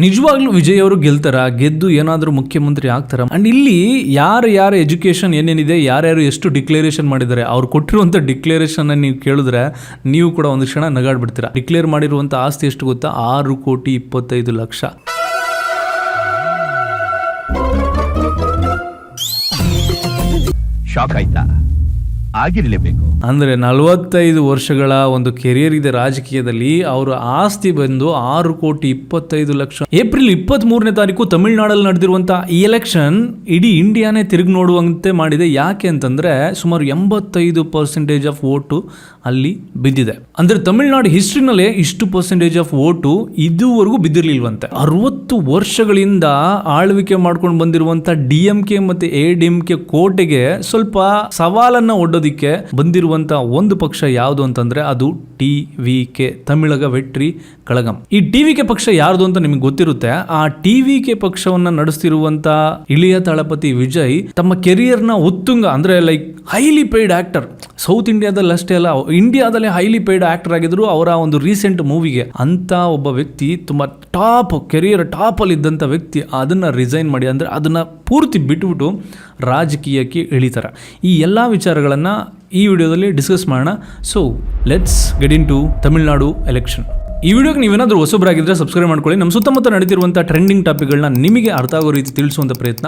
ನಿಜವಾಗ್ಲೂ ವಿಜಯ್ ಅವರು ಗೆಲ್ತಾರ, ಗೆದ್ದು ಏನಾದರೂ ಮುಖ್ಯಮಂತ್ರಿ ಆಗ್ತಾರ? ಅಂಡ್ ಇಲ್ಲಿ ಯಾರ ಎಜುಕೇಶನ್ ಏನೇನಿದೆ, ಯಾರ್ಯಾರು ಎಷ್ಟು ಡಿಕ್ಲೇರೇಷನ್ ಮಾಡಿದ್ದಾರೆ, ಅವ್ರು ಕೊಟ್ಟಿರುವಂಥ ಡಿಕ್ಲೇರೇಷನ್ ನೀವು ಕೇಳಿದ್ರೆ ನೀವು ಕೂಡ ಒಂದು ಕ್ಷಣ ನಗಾಡ್ಬಿಡ್ತೀರಾ. ಡಿಕ್ಲೇರ್ ಮಾಡಿರುವಂಥ ಆಸ್ತಿ ಎಷ್ಟು ಗೊತ್ತಾ? 6,25,00,000. ಶಾಕ್ ಆಯ್ತಾ? ಆಗಿರಲೇಬೇಕು. ಅಂದರೆ 45 ವರ್ಷಗಳ ಒಂದು ಕೆರಿಯರ್ ಇದೆ ರಾಜಕೀಯದಲ್ಲಿ. ಅವರ ಆಸ್ತಿ ಬಂದು 6,25,00,000. ಏಪ್ರಿಲ್ 23ನೇ ತಾರೀಕು ತಮಿಳುನಾಡಲ್ಲಿ ನಡೆದಿರುವಂತಹ ಈ ಎಲೆಕ್ಷನ್ ಇಡೀ ಇಂಡಿಯಾನೇ ತಿರುಗಿ ನೋಡುವಂತೆ ಮಾಡಿದೆ. ಯಾಕೆ ಅಂತಂದ್ರೆ ಸುಮಾರು 85% ಆಫ್ ವೋಟು ಅಲ್ಲಿ ಬಿದ್ದಿದೆ. ಅಂದ್ರೆ ತಮಿಳುನಾಡು ಹಿಸ್ಟ್ರಿನಲ್ಲೇ ಇಷ್ಟು ಪರ್ಸೆಂಟೇಜ್ ಆಫ್ ವೋಟು ಇದುವರೆಗೂ ಬಿದ್ದಿರ್ಲಿಲ್ವಂತೆ. 60 ವರ್ಷಗಳಿಂದ ಆಳ್ವಿಕೆ ಮಾಡ್ಕೊಂಡು ಬಂದಿರುವಂತ DMK ಮತ್ತೆ ADMK ಕೋಟೆಗೆ ಸ್ವಲ್ಪ ಸವಾಲನ್ನ ಒಡ್ಡೋದಿಕ್ಕೆ ಬಂದಿರುವಂತ ಒಂದು ಪಕ್ಷ ಯಾವುದು ಅಂತಂದ್ರೆ ಅದು TVK, ತಮಿಳಗ ವೆಟ್ರಿ ಕಳಗಂ. ಈ TVK ಪಕ್ಷ ಯಾರ್ದು ಅಂತ ನಿಮಗೆ ಗೊತ್ತಿರುತ್ತೆ. ಆ TVK ಪಕ್ಷವನ್ನ ನಡೆಸ್ತಿರುವಂತ ಇಳಿಯ ತಳಪತಿ ವಿಜಯ್ ತಮ್ಮ ಕೆರಿಯರ್ ನ ಉತ್ತುಂಗ, ಅಂದ್ರೆ like highly paid actor, south ಇಂಡಿಯಾದಲ್ಲಿ ಅಷ್ಟೇ ಅಲ್ಲ ಇಂಡಿಯಾದಲ್ಲಿ ಹೈಲಿ ಪೇಯ್ಡ್ ಆಕ್ಟರ್ ಆಗಿದ್ರು ಅವರ ಒಂದು ರೀಸೆಂಟ್ ಮೂವಿಗೆ. ಅಂತ ಒಬ್ಬ ವ್ಯಕ್ತಿ ತುಂಬಾ ಕೆರಿಯರ್ ಟಾಪ್ ಅಲ್ಲಿ ಇದ್ದಂತ ವ್ಯಕ್ತಿ ಅದನ್ನ ರಿಸೈನ್ ಮಾಡಿ, ಅಂದ್ರೆ ಅದನ್ನ ಪೂರ್ತಿ ಬಿಟ್ಬಿಟ್ಟು ರಾಜಕೀಯಕ್ಕೆ ಇಳಿತಾರೆ. ಈ ಎಲ್ಲ ವಿಚಾರಗಳನ್ನು ಈ ವಿಡಿಯೋದಲ್ಲಿ ಡಿಸ್ಕಸ್ ಮಾಡೋಣ. So let's get into Tamil Nadu election. ಈ ವಿಡಿಯೋಗೆ ನೀವೇನಾದರೂ ಹೊಸಬರಾಗಿದ್ದರೆ ಸಬ್ಸ್ಕ್ರೈಬ್ ಮಾಡ್ಕೊಳ್ಳಿ. ನಮ್ಮ ಸುತ್ತಮುತ್ತ ನಡೀತಿರುವಂಥ ಟ್ರೆಂಡಿಂಗ್ ಟಾಪಿಕ್ಗಳನ್ನ ನಿಮಗೆ ಅರ್ಥ ಆಗೋ ರೀತಿ ತಿಳಿಸುವಂಥ ಪ್ರಯತ್ನ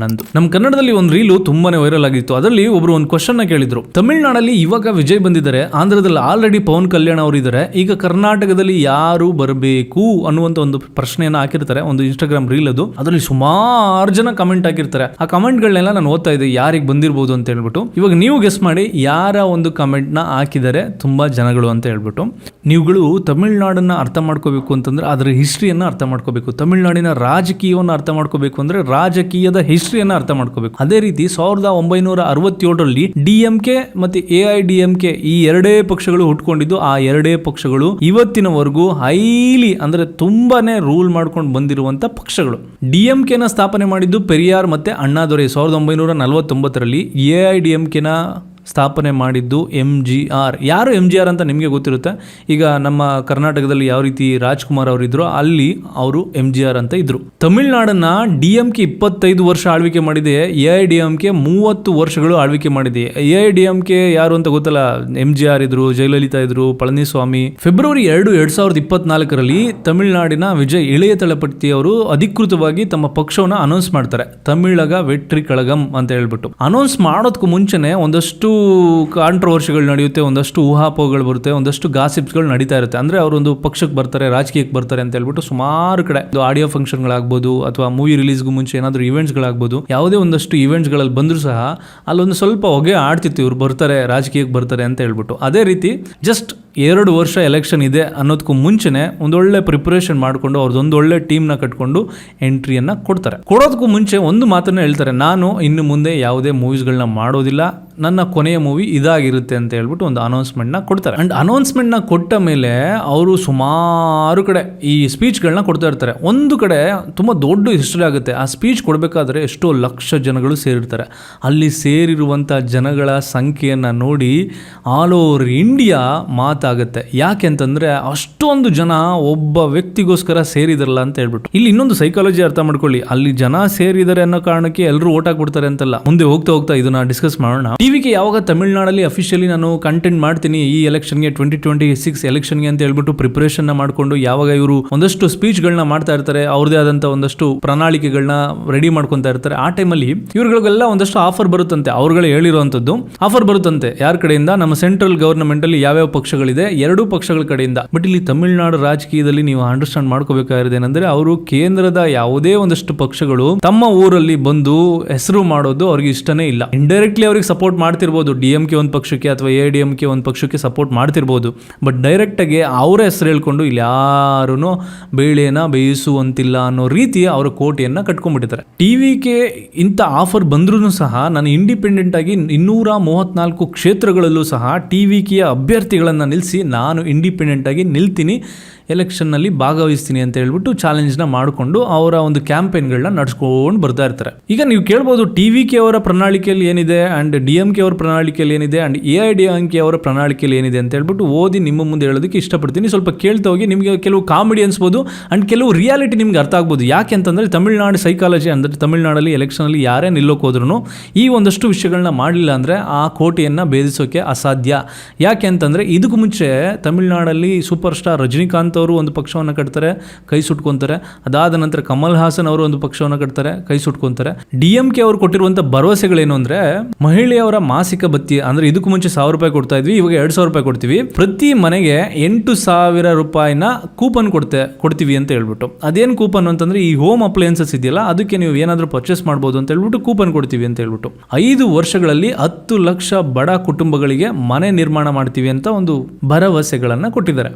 ನಂದು. ನಮ್ಮ ಕನ್ನಡದಲ್ಲಿ ಒಂದು ರೀಲು ತುಂಬಾನೇ ವೈರಲ್ ಆಗಿತ್ತು. ಅದರಲ್ಲಿ ಒಬ್ರು ಒಂದು ಕ್ವಶನ್ ಕೇಳಿದ್ರು, ತಮಿಳುನಾಡಲ್ಲಿ ಇವಾಗ ವಿಜಯ್ ಬಂದಿದ್ದಾರೆ, ಆಂಧ್ರದಲ್ಲಿ ಆಲ್ರೆಡಿ ಪವನ್ ಕಲ್ಯಾಣ್ ಅವರು ಇದ್ದಾರೆ, ಈಗ ಕರ್ನಾಟಕದಲ್ಲಿ ಯಾರು ಬರಬೇಕು ಅನ್ನುವಂಥ ಒಂದು ಪ್ರಶ್ನೆಯನ್ನು ಹಾಕಿರ್ತಾರೆ. ಒಂದು ಇನ್ಸ್ಟಾಗ್ರಾಮ್ ರೀಲ್ ಅದು. ಅದರಲ್ಲಿ ಸುಮಾರು ಜನ ಕಮೆಂಟ್ ಹಾಕಿರ್ತಾರೆ. ಆ ಕಮೆಂಟ್ಗಳನ್ನೆಲ್ಲ ನಾನು ಓದ್ತಾ ಇದ್ದೆ, ಯಾರಿಗೆ ಬಂದಿರಬಹುದು ಅಂತ ಹೇಳ್ಬಿಟ್ಟು. ಇವಾಗ ನೀವು ಗೆಸ್ ಮಾಡಿ ಯಾರ ಒಂದು ಕಮೆಂಟ್ ನ ಹಾಕಿದ್ದಾರೆ ತುಂಬಾ ಜನಗಳು ಅಂತ ಹೇಳ್ಬಿಟ್ಟು. ನೀವುಗಳು ತಮಿಳುನಾಡನ್ನ ಅರ್ಥ ಮಾಡ್ಕೋಬೇಕು ಅಂತಂದ್ರೆ ಅದರ ಹಿಸ್ಟ್ರಿಯನ್ನ ಅರ್ಥ ಮಾಡ್ಕೋಬೇಕು. ತಮಿಳುನಾಡಿನ ರಾಜಕೀಯವನ್ನು ಅರ್ಥ ಮಾಡ್ಕೋಬೇಕು ಅಂದ್ರೆ ರಾಜಕೀಯದ ಹಿಸ್ಟ್ರಿಯನ್ನ ಅರ್ಥ ಮಾಡ್ಕೋಬೇಕು. ಅದೇ ರೀತಿ 1967ರಲ್ಲಿ DMK ಮತ್ತೆ AIDMK ಈ ಎರಡೇ ಪಕ್ಷಗಳು ಹುಟ್ಕೊಂಡಿದ್ದು. ಆ ಎರಡೇ ಪಕ್ಷಗಳು ಇವತ್ತಿನವರೆಗೂ ಹೈಲಿ ಅಂದ್ರೆ ತುಂಬಾನೇ ರೂಲ್ ಮಾಡ್ಕೊಂಡು ಬಂದಿರುವಂತ ಪಕ್ಷಗಳು. DMK ನ ಸ್ಥಾಪನೆ ಮಾಡಿದ್ದು ಪೆರಿಯಾರ್ ಮತ್ತೆ ಅಣ್ಣಾದೊರೈ 1949ರಲ್ಲಿ. AIDMK ನ ಸ್ಥಾಪನೆ ಮಾಡಿದ್ದು MGR. ಯಾರು MGR ಅಂತ ನಿಮಗೆ ಗೊತ್ತಿರುತ್ತೆ. ಈಗ ನಮ್ಮ ಕರ್ನಾಟಕದಲ್ಲಿ ಯಾವ ರೀತಿ ರಾಜ್ಕುಮಾರ್ ಅವರಿದ್ರು ಅಲ್ಲಿ ಅವರು MGR ಅಂತ ಇದ್ರು. ತಮಿಳುನಾಡನ್ನ DMK 25 ವರ್ಷ ಆಳ್ವಿಕೆ ಮಾಡಿದೆ, AIDMK 30 ವರ್ಷಗಳು ಆಳ್ವಿಕೆ ಮಾಡಿದೆ. AIDMK ಯಾರು ಅಂತ ಗೊತ್ತಲ್ಲ, MGR ಇದ್ರು, ಜಯಲಲಿತಾ ಇದ್ರು, ಪಳನಿಸ್ವಾಮಿ. ಫೆಬ್ರವರಿ 2, 2024ರಲ್ಲಿ ತಮಿಳುನಾಡಿನ ವಿಜಯ್ ಇಳೆಯ ತಳಪತಿ ಅವರು ಅಧಿಕೃತವಾಗಿ ತಮ್ಮ ಪಕ್ಷವನ್ನ ಅನೌನ್ಸ್ ಮಾಡ್ತಾರೆ, ತಮಿಳಗ ವೆಟ್ರಿ ಕಳಗಂ ಅಂತ ಹೇಳ್ಬಿಟ್ಟು. ಅನೌನ್ಸ್ ಮಾಡೋದಕ್ಕೂ ಮುಂಚೆನೆ ಒಂದಷ್ಟು ಕಾಂಟ್ರವರ್ಸಿಗಳು ನಡೆಯುತ್ತೆ, ಒಂದಷ್ಟು ಊಹಾಪೋಹಗಳು ಬರುತ್ತೆ, ಒಂದಷ್ಟು ಗಾಸಿಪ್ಸ್ಗಳು ನಡೀತಾ ಇರುತ್ತೆ. ಅಂದ್ರೆ ಅವರೊಂದು ಪಕ್ಷಕ್ಕೆ ಬರ್ತಾರೆ, ರಾಜಕೀಯಕ್ಕೆ ಬರ್ತಾರೆ ಅಂತ ಹೇಳ್ಬಿಟ್ಟು ಸುಮಾರು ಕಡೆ ಆಡಿಯೋ ಫಂಕ್ಷನ್ಗಳಾಗ್ಬೋದು ಅಥವಾ ಮೂವಿ ರಿಲೀಸ್ಗೂ ಮುಂಚೆ ಏನಾದರೂ ಇವೆಂಟ್ಸ್ಗಳಾಗ್ಬೋದು, ಯಾವುದೇ ಒಂದಷ್ಟು ಇವೆಂಟ್ಸ್ಗಳಲ್ಲಿ ಬಂದರೂ ಸಹ ಅಲ್ಲೊಂದು ಸ್ವಲ್ಪ ಹೊಗೆ ಆಡ್ತಿತ್ತು, ಇವ್ರು ಬರ್ತಾರೆ ರಾಜಕೀಯಕ್ಕೆ ಬರ್ತಾರೆ ಅಂತ ಹೇಳ್ಬಿಟ್ಟು. ಅದೇ ರೀತಿ ಜಸ್ಟ್ 2 ವರ್ಷ ಎಲೆಕ್ಷನ್ ಇದೆ ಅನ್ನೋದಕ್ಕೂ ಮುಂಚೆನೆ ಒಂದೊಳ್ಳೆ ಪ್ರಿಪರೇಷನ್ ಮಾಡಿಕೊಂಡು ಅವ್ರದ್ದೊಂದು ಒಳ್ಳೆ ಟೀಮ್ನ ಕಟ್ಕೊಂಡು ಎಂಟ್ರಿಯನ್ನ ಕೊಡ್ತಾರೆ. ಕೊಡೋದಕ್ಕೂ ಮುಂಚೆ ಒಂದು ಮಾತನ್ನ ಹೇಳ್ತಾರೆ, ನಾನು ಇನ್ನು ಮುಂದೆ ಯಾವುದೇ ಮೂವೀಸ್ಗಳನ್ನ ಮಾಡೋದಿಲ್ಲ, ನನ್ನ ಕೊನೆಯ ಮೂವಿ ಇದಾಗಿರುತ್ತೆ ಅಂತ ಹೇಳ್ಬಿಟ್ಟು ಒಂದು ಅನೌನ್ಸ್ಮೆಂಟ್ನ ಕೊಡ್ತಾರೆ. ಅಂಡ್ ಅನೌನ್ಸ್ಮೆಂಟ್ನ ಕೊಟ್ಟ ಮೇಲೆ ಅವರು ಸುಮಾರು ಕಡೆ ಈ ಸ್ಪೀಚ್ಗಳನ್ನ ಕೊಡ್ತಾ ಇರ್ತಾರೆ. ಒಂದು ಕಡೆ ತುಂಬ ದೊಡ್ಡ ಹಿಸ್ಟ್ರಿ ಆಗುತ್ತೆ. ಆ ಸ್ಪೀಚ್ ಕೊಡಬೇಕಾದ್ರೆ ಎಷ್ಟೋ ಲಕ್ಷ ಜನಗಳು ಸೇರಿರ್ತಾರೆ. ಅಲ್ಲಿ ಸೇರಿರುವಂಥ ಜನಗಳ ಸಂಖ್ಯೆಯನ್ನು ನೋಡಿ ಆಲ್ ಓವರ್ ಇಂಡಿಯಾ ಮಾತಾಗುತ್ತೆ. ಯಾಕೆ ಅಂತಂದರೆ ಅಷ್ಟೊಂದು ಜನ ಒಬ್ಬ ವ್ಯಕ್ತಿಗೋಸ್ಕರ ಸೇರಿದಾರಲ್ಲ ಅಂತ ಹೇಳ್ಬಿಟ್ಟು. ಇಲ್ಲಿ ಇನ್ನೊಂದು ಸೈಕಾಲಜಿ ಅರ್ಥ ಮಾಡ್ಕೊಳ್ಳಿ, ಅಲ್ಲಿ ಜನ ಸೇರಿದ್ದಾರೆ ಅನ್ನೋ ಕಾರಣಕ್ಕೆ ಎಲ್ಲರೂ ಓಟ್ ಹಾಕ್ಬಿಡ್ತಾರೆ ಅಂತಲ್ಲ. ಮುಂದೆ ಹೋಗ್ತಾ ಹೋಗ್ತಾ ಇದನ್ನ ಡಿಸ್ಕಸ್ ಮಾಡೋಣ. TVK ಯಾವಾಗ ತಮಿಳುನಾಡಲ್ಲಿ ಅಫಿಷಿಯಲಿ ನಾನು ಕಂಟೆಂಟ್ ಮಾಡ್ತೀನಿ ಈ ಎಲೆಕ್ಷನ್ಗೆ 2026 ಎಲೆಕ್ಷನ್ಗೆ ಅಂತ ಹೇಳ್ಬಿಟ್ಟು ಪ್ರಿಪರೇಷನ್ ಮಾಡಿಕೊಂಡು ಯಾವಾಗ ಇವರು ಒಂದಷ್ಟು ಸ್ಪೀಚ್ಗಳನ್ನ ಮಾಡ್ತಾ ಇರ್ತಾರೆ, ಅವ್ರದೇ ಆದಂತ ಒಂದಷ್ಟು ಪ್ರಣಾಳಿಕೆಗಳನ್ನ ರೆಡಿ ಮಾಡ್ಕೊತಾ ಇರ್ತಾರೆ, ಆ ಟೈಮಲ್ಲಿ ಇವ್ರಿಗಳಿಗೆಲ್ಲ ಒಂದಷ್ಟು ಆಫರ್ ಬರುತ್ತಂತೆ. ಅವ್ರುಗಳೇ ಹೇಳಿರುವಂತದ್ದು ಆಫರ್ ಬರುತ್ತಂತೆ. ಯಾರ ಕಡೆಯಿಂದ? ನಮ್ಮ ಸೆಂಟ್ರಲ್ ಗವರ್ನಮೆಂಟ್ ಅಲ್ಲಿ ಯಾವ್ಯಾವ ಪಕ್ಷಗಳಿದೆ, 2 ಪಕ್ಷಗಳ ಕಡೆಯಿಂದ. ಬಟ್ ಇಲ್ಲಿ ತಮಿಳುನಾಡು ರಾಜಕೀಯದಲ್ಲಿ ನೀವು ಅಂಡರ್ಸ್ಟ್ಯಾಂಡ್ ಮಾಡ್ಕೋಬೇಕಾಗಿರೋದು ಏನಂದ್ರೆ, ಅವರು ಕೇಂದ್ರದ ಯಾವುದೇ ಒಂದಷ್ಟು ಪಕ್ಷಗಳು ತಮ್ಮ ಊರಲ್ಲಿ ಬಂದು ಹೆಸರು ಮಾಡೋದು ಅವ್ರಿಗೆ ಇಷ್ಟನೇ ಇಲ್ಲ. ಇಂಡೈರೆಕ್ಟ್ಲಿ ಅವ್ರಿಗೆ ಸಪೋರ್ಟ್ ಮಾಡ್ತಿರ್ಬೋದು, DMK ಒಂದು ಪಕ್ಷಕ್ಕೆ ಅಥವಾ AIDMK ಒಂದು ಪಕ್ಷಕ್ಕೆ ಸಪೋರ್ಟ್ ಮಾಡ್ತಿರ್ಬೋದು. ಬಟ್ ಡೈರೆಕ್ಟ್ ಆಗಿ ಅವರ ಹೆಸರು ಹೇಳ್ಕೊಂಡು ಇಲ್ಲಿ ಯಾರೂ ಬೇಳೆನ ಬೇಯಿಸುವಂತಿಲ್ಲ ಅನ್ನೋ ರೀತಿ ಅವರ ಕೋಟೆಯನ್ನ ಕಟ್ಕೊಂಡ್ಬಿಟ್ಟಿದ್ದಾರೆ. TVK ಇಂಥ ಆಫರ್ ಬಂದ್ರೂ ಸಹ ನಾನು ಇಂಡಿಪೆಂಡೆಂಟ್ ಆಗಿ 234 ಕ್ಷೇತ್ರಗಳಲ್ಲೂ ಸಹ TVK ಅಭ್ಯರ್ಥಿಗಳನ್ನ ನಿಲ್ಲಿಸಿ ನಾನು ಇಂಡಿಪೆಂಡೆಂಟ್ ಆಗಿ ನಿಲ್ತೀನಿ, ಎಲೆಕ್ಷನ್ನಲ್ಲಿ ಭಾಗವಹಿಸ್ತೀನಿ ಅಂತ ಹೇಳ್ಬಿಟ್ಟು ಚಾಲೆಂಜ್ನ ಮಾಡಿಕೊಂಡು ಅವರ ಒಂದು ಕ್ಯಾಂಪೇನ್ಗಳನ್ನ ನಡ್ಸ್ಕೊಂಡು ಬರ್ತಾ ಇರ್ತಾರೆ. ಈಗ ನೀವು ಕೇಳ್ಬೋದು TVK ಅವರ ಪ್ರಣಾಳಿಕೆಯಲ್ಲಿ ಏನಿದೆ ಆ್ಯಂಡ್ DMK ಅವರ ಪ್ರಣಾಳಿಕೆಯಲ್ಲಿ ಏನಿದೆ ಆ್ಯಂಡ್ AIADMK ಅವರ ಪ್ರಣಾಳಿಕೆಯಲ್ಲಿ ಏನಿದೆ ಅಂತ ಹೇಳ್ಬಿಟ್ಟು ಓದಿ ನಿಮ್ಮ ಮುಂದೆ ಹೇಳೋದಕ್ಕೆ ಇಷ್ಟಪಡ್ತೀನಿ. ಸ್ವಲ್ಪ ಕೇಳ್ತಾ ಹೋಗಿ, ನಿಮಗೆ ಕೆಲವು ಕಾಮಿಡಿ ಅನ್ಸ್ಬೋದು ಆ್ಯಂಡ್ ಕೆಲವು ರಿಯಾಲಿಟಿ ನಿಮ್ಗೆ ಅರ್ಥ ಆಗ್ಬೋದು. ಯಾಕೆ ಅಂತಂದರೆ ತಮಿಳ್ನಾಡು ಸೈಕಾಲಜಿ ಅಂದರೆ ತಮಿಳ್ನಾಡಲ್ಲಿ ಎಲೆಕ್ಷನಲ್ಲಿ ಯಾರೇ ನಿಲ್ಲೋಕೆ ಹೋದ್ರೂ ಈ ಒಂದಷ್ಟು ವಿಷಯಗಳನ್ನ ಮಾಡಲಿಲ್ಲ ಅಂದರೆ ಆ ಕೋಟೆಯನ್ನು ಭೇದಿಸೋಕೆ ಅಸಾಧ್ಯ. ಯಾಕೆ ಅಂತಂದರೆ ಇದಕ್ಕೂ ಮುಂಚೆ ತಮಿಳ್ನಾಡಲ್ಲಿ ಸೂಪರ್ ಸ್ಟಾರ್ ರಜನಿಕಾಂತ್ ಅವರು ಒಂದು ಪಕ್ಷವನ್ನು ಕಟ್ತಾರೆ, ಕೈ ಸುಟ್ಕೊತಾರೆ. ಅದಾದ ನಂತರ ಕಮಲ್ ಹಾಸನ್ ಅವರು ಒಂದು ಪಕ್ಷವನ್ನು ಕಟ್ತಾರೆ, ಕೈ ಸುಟ್ಕೊತಾರೆ. DMK ಅವರು ಕೊಟ್ಟಿರುವಂಥ ಭರವಸೆಗಳೇನು ಅಂದರೆ ಮಹಿಳೆಯವರ ಮಾಸಿಕ ಭತ್ಯೆ, ಅಂದರೆ ಇದಕ್ಕೂ ಮುಂಚೆ 1000 ರೂಪಾಯಿ ಕೊಡ್ತಾ ಇದ್ವಿ, ಇವಾಗ 2000 ರೂಪಾಯಿ ಕೊಡ್ತೀವಿ, ಪ್ರತಿ ಮನೆಗೆ 8000 ರೂಪಾಯಿನ ಕೂಪನ್ ಕೊಡ್ತೀವಿ ಅಂತ ಹೇಳ್ಬಿಟ್ಟು. ಅದೇನು ಕೂಪನ್ ಅಂತಂದ್ರೆ ಈ ಹೋಮ್ ಅಪ್ಲಯನ್ಸಸ್ ಇದೆಯಲ್ಲ, ಅದಕ್ಕೆ ನೀವು ಏನಾದರೂ ಪರ್ಚೇಸ್ ಮಾಡ್ಬೋದು ಅಂತ ಹೇಳ್ಬಿಟ್ಟು ಕೂಪನ್ ಕೊಡ್ತೀವಿ ಅಂತ ಹೇಳ್ಬಿಟ್ಟು 5 ವರ್ಷಗಳಲ್ಲಿ 10 ಲಕ್ಷ ಬಡ ಕುಟುಂಬಗಳಿಗೆ ಮನೆ ನಿರ್ಮಾಣ ಮಾಡ್ತೀವಿ ಅಂತ ಒಂದು ಭರವಸೆಗಳನ್ನು ಕೊಟ್ಟಿದ್ದಾರೆ.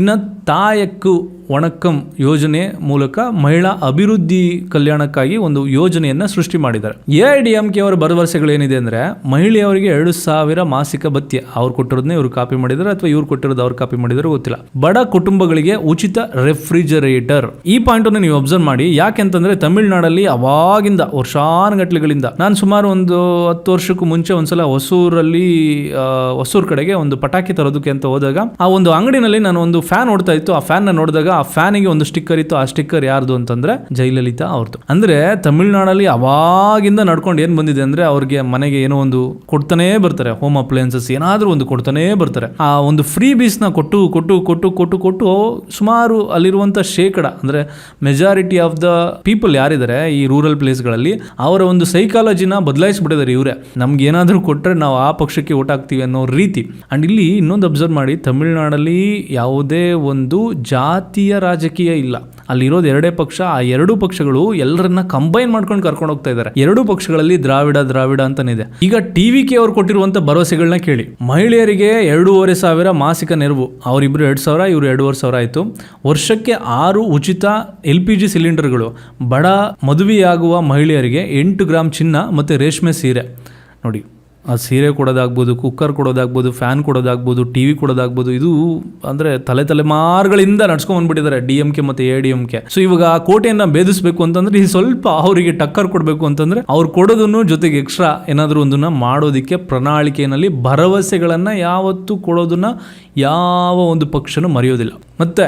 ಇನ್ನು ತಾಯಕ್ಕು ವಣಕ್ಕಂ ಯೋಜನೆ ಮೂಲಕ ಮಹಿಳಾ ಅಭಿವೃದ್ಧಿ ಕಲ್ಯಾಣಕ್ಕಾಗಿ ಒಂದು ಯೋಜನೆಯನ್ನು ಸೃಷ್ಟಿ ಮಾಡಿದ್ದಾರೆ. AIADMK ಅವರ ಭರವಸೆಗಳೇನಿದೆ ಅಂದರೆ ಮಹಿಳೆಯರಿಗೆ 2000 ಮಾಸಿಕ ಭತ್ಯೆ, ಅವ್ರು ಕೊಟ್ಟಿರೋದನ್ನೇ ಇವ್ರು ಕಾಪಿ ಮಾಡಿದ್ದಾರೆ ಅಥವಾ ಇವ್ರು ಕೊಟ್ಟಿರೋದು ಅವ್ರು ಕಾಪಿ ಮಾಡಿದರೆ ಗೊತ್ತಿಲ್ಲ. ಬಡ ಕುಟುಂಬಗಳಿಗೆ ಉಚಿತ ರೆಫ್ರಿಜರೇಟರ್. ಈ ಪಾಯಿಂಟ್ ಅನ್ನು ನೀವು ಅಬ್ಸರ್ವ್ ಮಾಡಿ. ಯಾಕೆಂತಂದ್ರೆ ತಮಿಳುನಾಡಲ್ಲಿ ಅವಾಗಿಂದ ವರ್ಷಾನುಗಟ್ಲೆಗಳಿಂದ, ನಾನು ಸುಮಾರು ಒಂದು 10 ವರ್ಷಕ್ಕೂ ಮುಂಚೆ ಒಂದ್ಸಲ ಹೊಸೂರ್ ಕಡೆಗೆ ಒಂದು ಪಟಾಕಿ ತರೋದಕ್ಕೆ ಅಂತ ಹೋದಾಗ ಆ ಒಂದು ಅಂಗಡಿನಲ್ಲಿ ನಾನು ಒಂದು ಫ್ಯಾನ್ ನೋಡ್ತಾ ಇತ್ತು. ಆ ಫ್ಯಾನ್ ನೋಡಿದಾಗ ಆ ಫ್ಯಾನಿಗೆ ಒಂದು ಸ್ಟಿಕ್ಕರ್ ಇತ್ತು. ಆ ಸ್ಟಿಕ್ಕರ್ ಯಾರ್ದು ಅಂತಂದ್ರೆ ಜಯಲಲಿತಾ ಅವ್ರದ್ದು. ಅಂದ್ರೆ ತಮಿಳುನಾಡಲ್ಲಿ ಅವಾಗಿಂದ ನಡ್ಕೊಂಡು ಏನ್ ಬಂದಿದೆ ಅಂದ್ರೆ ಅವ್ರಿಗೆ ಮನೆಗೆ ಏನೋ ಒಂದು ಕೊಡ್ತಾನೆ ಬರ್ತಾರೆ, ಹೋಮ್ ಅಪ್ಲಯನ್ಸಸ್ ಏನಾದ್ರೂ ಒಂದು ಕೊಡ್ತಾನೆ ಬರ್ತಾರೆ. ಆ ಒಂದು ಫ್ರೀ ಬೀಸ್ ನ ಕೊಟ್ಟು ಕೊಟ್ಟು ಕೊಟ್ಟು ಕೊಟ್ಟು ಕೊಟ್ಟು ಸುಮಾರು ಅಲ್ಲಿರುವಂತ ಶೇಕಡ ಅಂದ್ರೆ ಮೆಜಾರಿಟಿ ಆಫ್ ದ ಪೀಪಲ್ ಯಾರಿದ್ದಾರೆ ಈ ರೂರಲ್ ಪ್ಲೇಸ್ಗಳಲ್ಲಿ ಅವರ ಒಂದು ಸೈಕಾಲಜಿನ ಬದಲಾಯಿಸ್ಬಿಟ್ಟಿದ್ದಾರೆ ಇವರೇ. ನಮ್ಗೆ ಏನಾದ್ರೂ ಕೊಟ್ಟರೆ ನಾವು ಆ ಪಕ್ಷಕ್ಕೆ ಓಟ್ ಹಾಕ್ತೀವಿ ಅನ್ನೋ ರೀತಿ. ಅಂಡ್ ಇಲ್ಲಿ ಇನ್ನೊಂದು ಅಬ್ಸರ್ವ್ ಮಾಡಿ, ತಮಿಳುನಾಡಲ್ಲಿ ಯಾವುದೇ ಒಂದು ಜಾತಿಯ ರಾಜಕೀಯ ಇಲ್ಲ. ಅಲ್ಲಿರೋದು 2 ಪಕ್ಷ. ಆ 2 ಪಕ್ಷಗಳು ಎಲ್ಲರನ್ನ ಕಂಬೈನ್ ಮಾಡ್ಕೊಂಡು ಕರ್ಕೊಂಡು ಹೋಗ್ತಾ ಇದ್ದಾರೆ. 2 ಪಕ್ಷಗಳಲ್ಲಿ ದ್ರಾವಿಡ ಅಂತಾನಿದೆ. ಈಗ TVK ಅವರು ಕೊಟ್ಟಿರುವಂತ ಭರವಸೆಗಳನ್ನ ಕೇಳಿ. ಮಹಿಳೆಯರಿಗೆ 2500 ಮಾಸಿಕ ನೆರವು, ಅವರಿಬ್ರು 2000, ಇವರು 2500 ಆಯ್ತು. ವರ್ಷಕ್ಕೆ 6 ಉಚಿತ LPG ಸಿಲಿಂಡರ್ಗಳು. ಬಡ ಮದುವೆಯಾಗುವ ಮಹಿಳೆಯರಿಗೆ 8 ಗ್ರಾಮ್ ಚಿನ್ನ ಮತ್ತೆ ರೇಷ್ಮೆ ಸೀರೆ. ನೋಡಿ, ಆ ಸೀರೆ ಕೊಡೋದಾಗ್ಬೋದು, ಕುಕ್ಕರ್ ಕೊಡೋದಾಗ್ಬೋದು, ಫ್ಯಾನ್ ಕೊಡೋದಾಗ್ಬೋದು, TV ಕೊಡೋದಾಗ್ಬೋದು, ಇದು ಅಂದರೆ ತಲೆಮಾರುಗಳಿಂದ ನಡ್ಸ್ಕೊಂಡ್ಬಂದ್ಬಿಟ್ಟಿದ್ದಾರೆ DMK ಮತ್ತು AIADMK. ಸೊ ಇವಾಗ ಆ ಕೋಟೆಯನ್ನು ಭೇದಿಸಬೇಕು ಅಂತಂದ್ರೆ ಈ ಸ್ವಲ್ಪ ಅವರಿಗೆ ಟಕ್ಕರ್ ಕೊಡಬೇಕು ಅಂತಂದ್ರೆ ಅವ್ರು ಕೊಡೋದನ್ನು ಜೊತೆಗೆ ಎಕ್ಸ್ಟ್ರಾ ಏನಾದರೂ ಒಂದನ್ನು ಮಾಡೋದಕ್ಕೆ ಪ್ರಣಾಳಿಕೆಯಲ್ಲಿ ಭರವಸೆಗಳನ್ನು ಯಾವತ್ತೂ ಕೊಡೋದನ್ನ ಯಾವ ಒಂದು ಪಕ್ಷನೂ ಮರೆಯೋದಿಲ್ಲ. ಮತ್ತೆ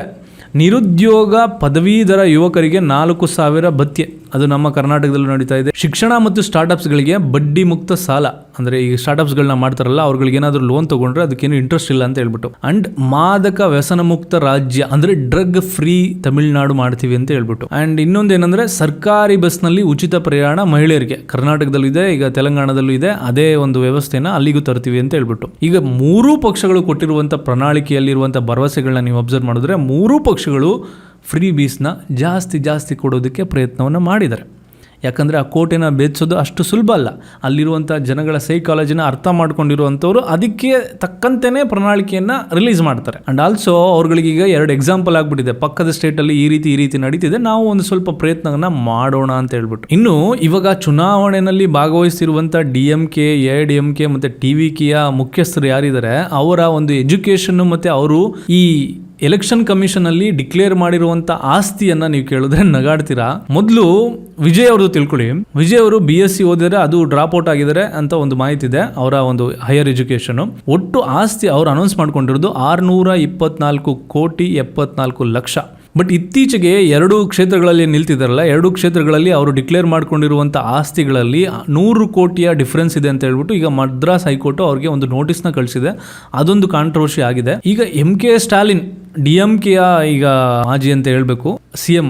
ನಿರುದ್ಯೋಗ ಪದವೀಧರ ಯುವಕರಿಗೆ 4000 ಭತ್ಯೆ, ಅದು ನಮ್ಮ ಕರ್ನಾಟಕದಲ್ಲೂ ನಡೀತಾ ಇದೆ. ಶಿಕ್ಷಣ ಮತ್ತು ಸ್ಟಾರ್ಟ್ಅಪ್ಸ್ಗಳಿಗೆ ಬಡ್ಡಿ ಮುಕ್ತ ಸಾಲ, ಅಂದರೆ ಈ ಸ್ಟಾರ್ಟ್ಅಪ್ಸ್ಗಳನ್ನ ಮಾಡ್ತಾರಲ್ಲ ಅವ್ರಿಗೆ ಏನಾದರೂ ಲೋನ್ ತೊಗೊಂಡ್ರೆ ಅದಕ್ಕೇನು ಇಂಟ್ರೆಸ್ಟ್ ಇಲ್ಲ ಅಂತ ಹೇಳ್ಬಿಟ್ಟು. ಅಂಡ್ ಮಾದಕ ವ್ಯಸನ ಮುಕ್ತ ರಾಜ್ಯ, ಅಂದರೆ ಡ್ರಗ್ ಫ್ರೀ ತಮಿಳುನಾಡು ಮಾಡ್ತೀವಿ ಅಂತ ಹೇಳ್ಬಿಟ್ಟು. ಅಂಡ್ ಇನ್ನೊಂದೇನೆಂದರೆ ಸರ್ಕಾರಿ ಬಸ್ನಲ್ಲಿ ಉಚಿತ ಪ್ರಯಾಣ ಮಹಿಳೆಯರಿಗೆ. ಕರ್ನಾಟಕದಲ್ಲೂ ಇದೆ, ಈಗ ತೆಲಂಗಾಣದಲ್ಲೂ ಇದೆ. ಅದೇ ಒಂದು ವ್ಯವಸ್ಥೆನ ಅಲ್ಲಿಗೂ ತರ್ತೀವಿ ಅಂತ ಹೇಳ್ಬಿಟ್ಟು. ಈಗ 3 ಪಕ್ಷಗಳು ಕೊಟ್ಟಿರುವಂಥ ಪ್ರಣಾಳಿಕೆಯಲ್ಲಿರುವಂಥ ಭರವಸೆಗಳನ್ನ ನೀವು ಅಬ್ಸರ್ವ್ ಮಾಡಿದ್ರೆ 3 ಪಕ್ಷಗಳು ಫ್ರೀ ಬೀಸ್ನ ಜಾಸ್ತಿ ಕೊಡೋದಕ್ಕೆ ಪ್ರಯತ್ನವನ್ನು ಮಾಡಿದ್ದಾರೆ. ಯಾಕಂದರೆ ಆ ಕೋಟೆನ ಭೇದಿಸೋದು ಅಷ್ಟು ಸುಲಭ ಅಲ್ಲ. ಅಲ್ಲಿರುವಂಥ ಜನಗಳ ಸೈಕಾಲಜಿನ ಅರ್ಥ ಮಾಡ್ಕೊಂಡಿರುವಂಥವ್ರು ಅದಕ್ಕೆ ತಕ್ಕಂತೆಯೇ ಪ್ರಣಾಳಿಕೆಯನ್ನು ರಿಲೀಸ್ ಮಾಡ್ತಾರೆ. ಆ್ಯಂಡ್ ಆಲ್ಸೋ ಅವ್ರುಗಳಿಗೀಗ 2 ಎಕ್ಸಾಂಪಲ್ ಆಗಿಬಿಟ್ಟಿದೆ. ಪಕ್ಕದ ಸ್ಟೇಟಲ್ಲಿ ಈ ರೀತಿ ನಡೀತಿದೆ, ನಾವು ಒಂದು ಸ್ವಲ್ಪ ಪ್ರಯತ್ನವನ್ನು ಮಾಡೋಣ ಅಂತ ಹೇಳ್ಬಿಟ್ಟು. ಇನ್ನು ಇವಾಗ ಚುನಾವಣೆಯಲ್ಲಿ ಭಾಗವಹಿಸಿರುವಂಥ DMK, AIADMK ಮತ್ತು TVKಯ ಮುಖ್ಯಸ್ಥರು ಯಾರಿದ್ದಾರೆ, ಅವರ ಒಂದು ಎಜುಕೇಷನ್ನು ಮತ್ತು ಅವರು ಈ ಎಲೆಕ್ಷನ್ ಕಮಿಷನ್ ಅಲ್ಲಿ ಡಿಕ್ಲೇರ್ ಮಾಡಿರುವಂತ ಆಸ್ತಿಯನ್ನ ನೀವು ಕೇಳಿದ್ರೆ ನಗಾಡ್ತೀರಾ. ಮೊದಲು ವಿಜಯ್ ಅವ್ರದ್ದು ತಿಳ್ಕೊಳ್ಳಿ. ವಿಜಯ್ ಅವರು BSc ಓದಿದ್ರೆ ಅದು ಡ್ರಾಪ್ ಔಟ್ ಆಗಿದ್ದಾರೆ ಅಂತ ಒಂದು ಮಾಹಿತಿ ಇದೆ. ಅವರ ಒಂದು ಹೈಯರ್ ಎಜುಕೇಶನ್ ಒಟ್ಟು ಆಸ್ತಿ ಅವರು ಅನೌನ್ಸ್ ಮಾಡ್ಕೊಂಡಿರೋದು 624,74,00,000. ಬಟ್ ಇತ್ತೀಚೆಗೆ 2 ಕ್ಷೇತ್ರಗಳಲ್ಲಿ ನಿಲ್ತಿದ್ದಾರಲ್ಲ, 2 ಕ್ಷೇತ್ರಗಳಲ್ಲಿ ಅವರು ಡಿಕ್ಲೇರ್ ಮಾಡ್ಕೊಂಡಿರುವಂಥ ಆಸ್ತಿಗಳಲ್ಲಿ 100 ಕೋಟಿಯ ಡಿಫ್ರೆನ್ಸ್ ಇದೆ ಅಂತ ಹೇಳ್ಬಿಟ್ಟು ಈಗ ಮದ್ರಾಸ್ ಹೈಕೋರ್ಟ್ ಅವ್ರಿಗೆ ಒಂದು ನೋಟಿಸ್ನ ಕಳಿಸಿದೆ. ಅದೊಂದು ಕಾಂಟ್ರವರ್ಸಿ ಆಗಿದೆ. ಈಗ MK ಸ್ಟಾಲಿನ್ DMKಯ ಈಗ ಮಾಜಿ ಅಂತ ಹೇಳ್ಬೇಕು CM,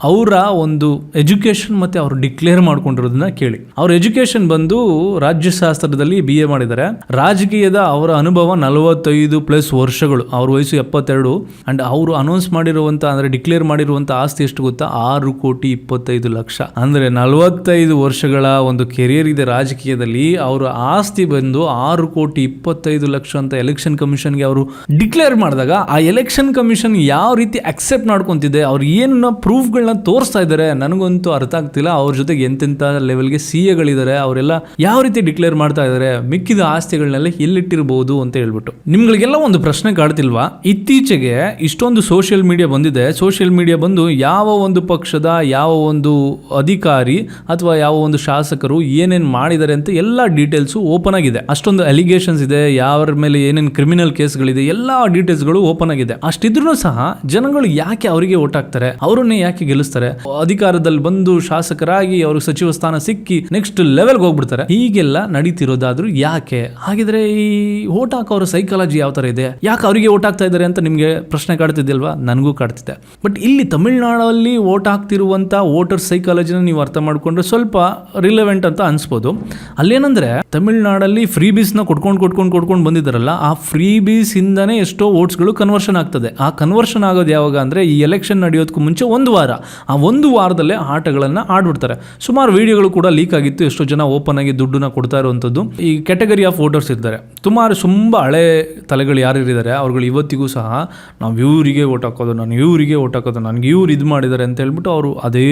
ಅವರ ಒಂದು ಎಜುಕೇಷನ್ ಮತ್ತು ಅವರು ಡಿಕ್ಲೇರ್ ಮಾಡ್ಕೊಂಡಿರೋದನ್ನ ಕೇಳಿ. ಅವ್ರ ಎಜುಕೇಷನ್ ಬಂದು ರಾಜ್ಯಶಾಸ್ತ್ರದಲ್ಲಿ BA ಮಾಡಿದ್ದಾರೆ. ರಾಜಕೀಯದ ಅವರ ಅನುಭವ 45+ ವರ್ಷಗಳು, ಅವ್ರ ವಯಸ್ಸು 72. ಅಂಡ್ ಅವರು ಅನೌನ್ಸ್ ಮಾಡಿರುವಂಥ ಅಂದರೆ ಡಿಕ್ಲೇರ್ ಮಾಡಿರುವಂಥ ಆಸ್ತಿ ಎಷ್ಟು ಗೊತ್ತಾ, 6,25,00,000. ಅಂದರೆ 45 ವರ್ಷಗಳ ಒಂದು ಕೆರಿಯರ್ ಇದೆ ರಾಜಕೀಯದಲ್ಲಿ. ಅವರ ಆಸ್ತಿ ಬಂದು 6,25,00,000 ಅಂತ ಎಲೆಕ್ಷನ್ ಕಮಿಷನ್ಗೆ ಅವರು ಡಿಕ್ಲೇರ್ ಮಾಡಿದಾಗ ಆ ಎಲೆಕ್ಷನ್ ಕಮಿಷನ್ ಯಾವ ರೀತಿ ಅಕ್ಸೆಪ್ಟ್ ಮಾಡ್ಕೊಂತಿದೆ, ಅವ್ರು ಏನನ್ನ ಪ್ರೂಫ್ಗಳನ್ನ ತೋರಿಸ್ತಾ ಇದ್ದಾರೆ. ನನಗಂತೂ ಅರ್ಥ ಆಗ್ತಿಲ್ಲ ಅವ್ರ ಜೊತೆಗೆ ಎಂತೆಂಥ ಲೆವೆಲ್ಗೆ CAಗಳಿದ್ದಾರೆ, ಅವರೆಲ್ಲ ಯಾವ ರೀತಿ ಡಿಕ್ಲೇರ್ ಮಾಡ್ತಾ ಇದ್ದಾರೆ, ಮಿಕ್ಕಿದ ಆಸ್ತಿಗಳನ್ನೆಲ್ಲ ಎಲ್ಲಿಟ್ಟಿರ್ಬೋದು ಅಂತ ಹೇಳ್ಬಿಟ್ಟು. ನಿಮ್ಗಳಿಗೆಲ್ಲ ಒಂದು ಪ್ರಶ್ನೆ ಕಾಡ್ತಿಲ್ವಾ? ಇತ್ತೀಚೆಗೆ ಇಷ್ಟೊಂದು ಸೋಷಿಯಲ್ ಮೀಡಿಯಾ ಬಂದಿದೆ. ಸೋಷಿಯಲ್ ಮೀಡಿಯಾ ಬಂದು ಯಾವ ಒಂದು ಪಕ್ಷದ ಯಾವ ಒಂದು ಅಧಿಕಾರಿ ಅಥವಾ ಯಾವ ಒಂದು ಶಾಸಕರು ಏನೇನು ಮಾಡಿದ್ದಾರೆ ಅಂತ ಎಲ್ಲ ಡೀಟೇಲ್ಸು ಓಪನ್ ಆಗಿದೆ. ಅಷ್ಟೊಂದು ಅಲಿಗೇಷನ್ಸ್ ಇದೆ, ಯಾರ ಮೇಲೆ ಏನೇನು ಕ್ರಿಮಿನಲ್ ಕೇಸ್ಗಳಿದೆ, ಎಲ್ಲ ಡೀಟೇಲ್ಸ್ಗಳು ಓಪನ್ ಆಗಿದೆ. ಅಷ್ಟಿದ್ರೂ ಸಹ ಜನಗಳು ಯಾಕೆ ಅವರಿಗೆ ಓಟ್ ಹಾಕ್ತಾರೆ, ಅವರನ್ನೇ ಯಾಕೆ ಗೆಲ್ಲಿಸ್ತಾರೆ, ಅಧಿಕಾರದಲ್ಲಿ ಬಂದು ಶಾಸಕರಾಗಿ ಅವ್ರಿಗೆ ಸಚಿವ ಸ್ಥಾನ ಸಿಕ್ಕಿ ನೆಕ್ಸ್ಟ್ ಲೆವೆಲ್ಗೆ ಹೋಗ್ಬಿಡ್ತಾರೆ. ಹೀಗೆಲ್ಲ ನಡೀತಿರೋದಾದ್ರೂ ಯಾಕೆ? ಹಾಗಿದ್ರೆ ಈ ಓಟ್ ಹಾಕೋರ ಸೈಕಾಲಜಿ ಯಾವ ತರ ಇದೆ, ಯಾಕೆ ಅವರಿಗೆ ಓಟ್ ಹಾಕ್ತಾ ಇದ್ದಾರೆ ಅಂತ ನಿಮ್ಗೆ ಪ್ರಶ್ನೆ ಕಾಡ್ತಿದ್ದಿಲ್ವಾ? ನನಗೂ ಕಾಡ್ತಿದೆ. ಬಟ್ ಇಲ್ಲಿ ತಮಿಳ್ನಾಡಲ್ಲಿ ಓಟ್ ಹಾಕ್ತಿರುವಂತ ವೋಟರ್ ಸೈಕಾಲಜಿನ ನೀವು ಅರ್ಥ ಮಾಡ್ಕೊಂಡ್ರೆ ಸ್ವಲ್ಪ ರಿಲೆವೆಂಟ್ ಅಂತ ಅನ್ಸ್ಬೋದು. ಅಲ್ಲೇನಂದ್ರೆ ತಮಿಳ್ನಾಡಲ್ಲಿ ಫ್ರೀ ಬೀಸ್ನ ಕೊಟ್ಕೊಂಡು ಬಂದಿದ್ದಾರಲ್ಲ, ಆ ಫ್ರೀ ಬೀಸ್ ಇಂದಾನೆ ಎಷ್ಟೋ ವೋಟ್ಸ್ಗಳು ಕನ್ವರ್ಷನ್ ಆಗ್ತದೆ. ಆ ಕನ್ವರ್ಷನ್ ಆಗೋದು ಯಾವಾಗ ಅಂದ್ರೆ ಈ ಎಲೆಕ್ಷನ್ ನಡೆಯೋದಕ್ಕೂ ಮುಂಚೆ ಒಂದು ವಾರ, ಆ ಒಂದು ವಾರದಲ್ಲೇ ಆಟಗಳನ್ನ ಆಡ್ಬಿಡ್ತಾರೆ. ಸುಮಾರು ವಿಡಿಯೋಗಳು ಕೂಡ ಲೀಕ್ ಆಗಿತ್ತು, ಎಷ್ಟೋ ಜನ ಓಪನ್ ಆಗಿ ದುಡ್ಡನ್ನ ಕೊಡ್ತಾ ಇರುವಂಥದ್ದು. ಈ ಕ್ಯಾಟಗರಿ ಆಫ್ ವೋಟರ್ಸ್ ಇರ್ತಾರೆ, ತುಂಬಾ ಹಳೆ ತಲೆಗಳು ಯಾರಿದ್ದಾರೆ ಅವ್ರುಗಳು ಇವತ್ತಿಗೂ ಸಹ ನಾವು ಇವರಿಗೆ ಓಟ್ ಹಾಕೋದು, ನಾನು ಇವರಿಗೆ ಓಟ್ ಹಾಕೋದು, ನನಗೆ ಇವ್ರು ಇದು ಮಾಡಿದ್ದಾರೆ ಅಂತ ಹೇಳ್ಬಿಟ್ಟು ಅವರು ಅದೇ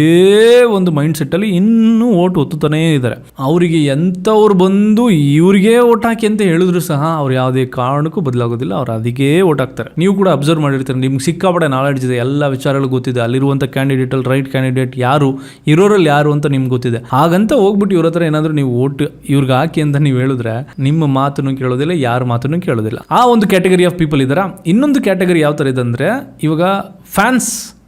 ಒಂದು ಮೈಂಡ್ ಸೆಟ್ಟಲ್ಲಿ ಇನ್ನೂ ಓಟ್ ಒತ್ತುತ್ತಾನೇ ಇದ್ದಾರೆ. ಅವರಿಗೆ ಎಂಥವ್ರು ಬಂದು ಇವರಿಗೆ ಓಟ್ ಹಾಕಿ ಅಂತ ಹೇಳಿದ್ರು ಸಹ ಅವ್ರು ಯಾವುದೇ ಕಾರಣಕ್ಕೂ ಬದಲಾಗೋದಿಲ್ಲ, ಅವ್ರು ಅದಕ್ಕೆ ಓಟ್ ಹಾಕ್ತಾರೆ. ನೀವು ಕೂಡ ಅಬ್ಸರ್ವ್ ಮಾಡಿರ್ತೀರಿ, ನಿಮ್ಗೆ ಸಿಕ್ಕಾಪಟ್ಟೆ ನಾಲೆಡ್ಜ್ ಇದೆ, ಎಲ್ಲ ವಿಚಾರಗಳು ಗೊತ್ತಿದೆ, ಅಲ್ಲಿರುವಂಥ ಕ್ಯಾಂಡಿಡೇಟ್ ಅಲ್ಲಿ ರೈಟ್ ಕ್ಯಾಂಡಿಡೇಟ್ ಯಾರು, ಇರೋರಲ್ಲಿ ಯಾರು ಅಂತ ನಿಮ್ಗೆ ಗೊತ್ತಿದೆ. ಹಾಗಂತ ಹೋಗ್ಬಿಟ್ಟು ಇವ್ರ ಹತ್ರ ಏನಾದರೂ ನೀವು ಓಟ್ ಇವ್ರಿಗೆ ಹಾಕಿ ಅಂತ ನೀವು ಹೇಳಿದ್ರೆ ನಿಮ್ಮ ಮಾತನ್ನು ಕೇಳೋದಿಲ್ಲ, ಯಾರ ಮಾತನ್ನು ಕೇಳೋದಿಲ್ಲ. ಆ ಒಂದು ಕ್ಯಾಟಗರಿ ಆಫ್ ಪೀಪಲ್ ಇದ್ದಾರಾ. ಇನ್ನೊಂದು ಕ್ಯಾಟಗರಿ ಯಾವ ಥರ ಇದೆ ಅಂದರೆ, ಇವಾಗ